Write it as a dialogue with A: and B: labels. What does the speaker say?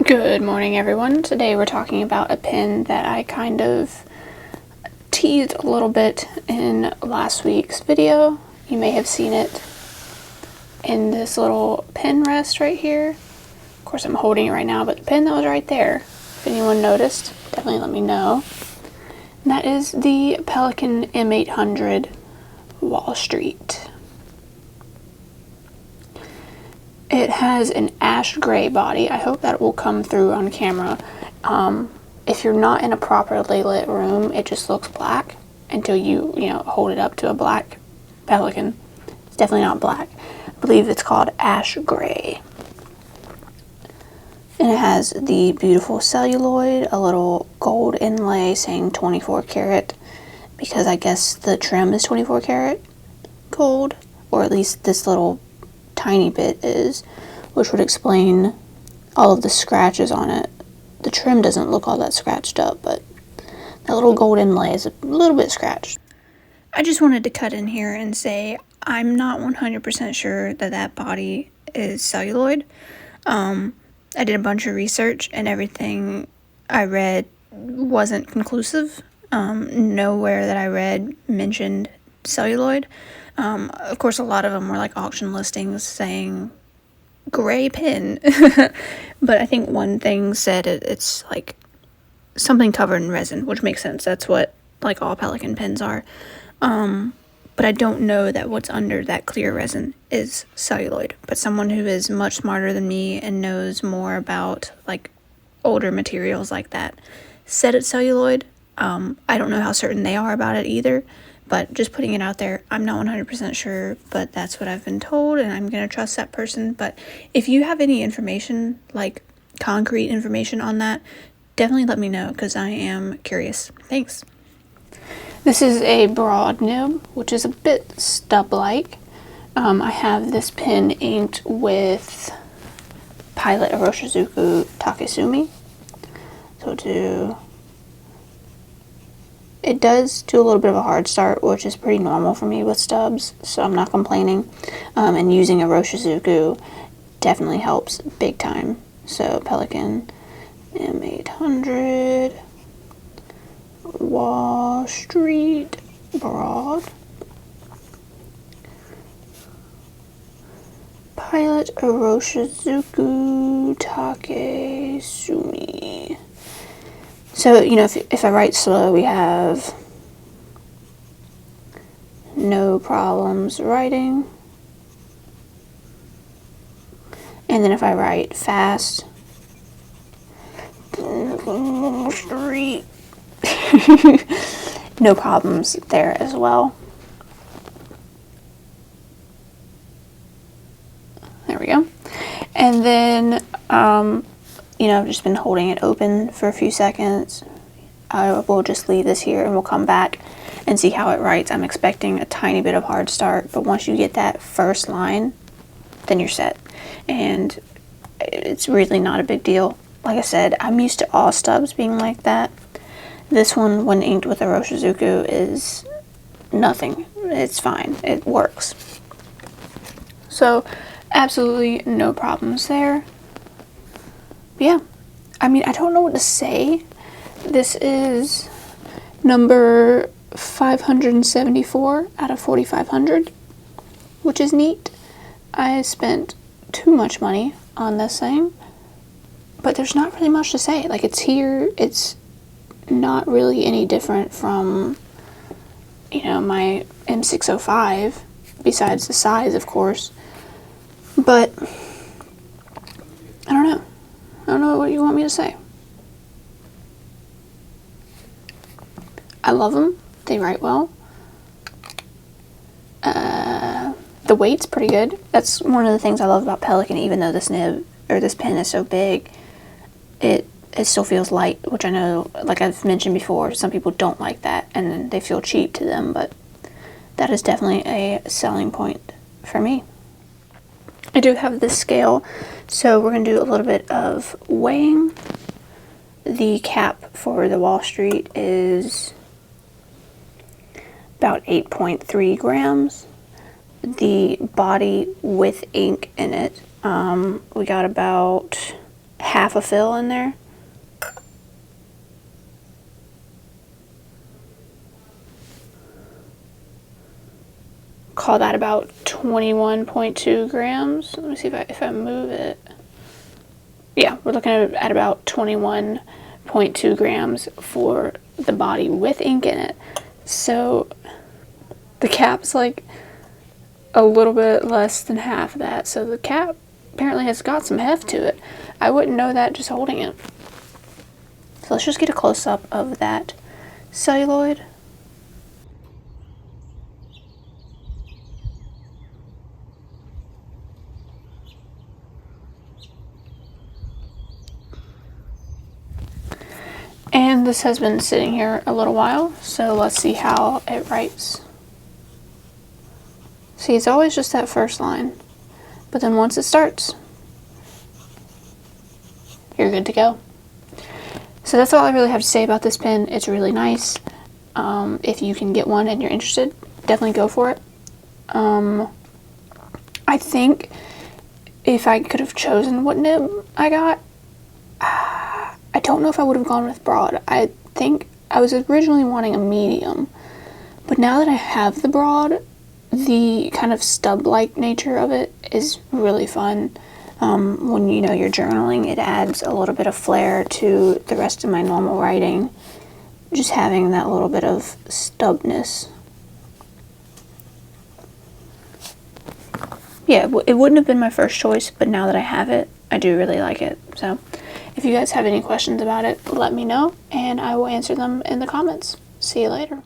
A: Good morning, everyone. Today we're talking about a pen that I kind of teased a little bit in last week's video. You may have seen it in this little pen rest right here. Of course, I'm holding it right now, but the pen that was right there, if anyone noticed, definitely let me know. And that is the Pelikan M800 Wall Street. It has an ash gray body. I hope that will come through on camera. If you're not in a properly lit room, it just looks black until you hold it up to a black Pelikan. It's definitely not black. I believe it's called ash gray. And it has the beautiful celluloid, a little gold inlay saying 24 karat, because I guess the trim is 24 karat gold, or at least this little tiny bit is, which would explain all of the scratches on it. The trim doesn't look all that scratched up, but that little gold inlay is a little bit scratched. I just wanted to cut in here and say I'm not 100% sure that that body is celluloid. I did a bunch of research and everything I read wasn't conclusive. Nowhere that I read mentioned celluloid. Of course, a lot of them were like auction listings saying gray pen, but I think one thing said it's like something covered in resin, which makes sense. That's what like all Pelikan pens are. But I don't know that what's under that clear resin is celluloid. But someone who is much smarter than me and knows more about like older materials like that said it's celluloid. I don't know how certain they are about it either. But just putting it out there, I'm not 100% sure, but that's what I've been told, and I'm going to trust that person. But if you have any information, like concrete information on that, definitely let me know, because I am curious. Thanks. This is a broad nib, which is a bit stub-like. I have this pen inked with Pilot Iroshizuku Takesumi. It does do a little bit of a hard start, which is pretty normal for me with stubs, so I'm not complaining. And using a Iroshizuku definitely helps big time. So Pelikan M800 Wall Street broad. Pilot Iroshizuku Takesumi. So, if I write slow, we have no problems writing. And then if I write fast, street, no problems there as well. There we go. And then, I've just been holding it open for a few seconds. I will just leave this here and we'll come back and see how it writes. I'm expecting a tiny bit of hard start, but once you get that first line, then you're set. And it's really not a big deal. Like I said, I'm used to all stubs being like that. This one, when inked with a Iroshizuku, is nothing. It's fine. It works. So, absolutely no problems there. Yeah, I don't know what to say. This is number 574 out of 4,500, which is neat. I spent too much money on this thing, but there's not really much to say. Like, it's here. It's not really any different from, my M605, besides the size, of course. But I don't know. I don't know what you want me to say. I love them. They write well. The weight's pretty good. That's one of the things I love about Pelikan. Even though this nib or this pen is so big, it still feels light, which I know, like I've mentioned before, some people don't like that and they feel cheap to them, but that is definitely a selling point for me. I do have this scale, so we're going to do a little bit of weighing. The cap for the Wall Street is about 8.3 grams. The body with ink in it, we got about half a fill in there. Call that about 21.2 grams. Let me see if I move it. Yeah, we're looking at about 21.2 grams for the body with ink in it. So the cap's like a little bit less than half of that. So the cap apparently has got some heft to it. I wouldn't know that just holding it. So let's just get a close-up of that celluloid. And this has been sitting here a little while, so let's see how it writes. See, it's always just that first line, but then once it starts, you're good to go. So that's all I really have to say about this pen. It's really nice. If you can get one and you're interested, definitely go for it. I think if I could have chosen what nib I got, I don't know if I would have gone with broad. I think I was originally wanting a medium, but now that I have the broad, the kind of stub-like nature of it is really fun. When you know you're journaling, it adds a little bit of flair to the rest of my normal writing, just having that little bit of stubness. Yeah, it wouldn't have been my first choice, but now that I have it, I do really like it. So if you guys have any questions about it, let me know, and I will answer them in the comments. See you later.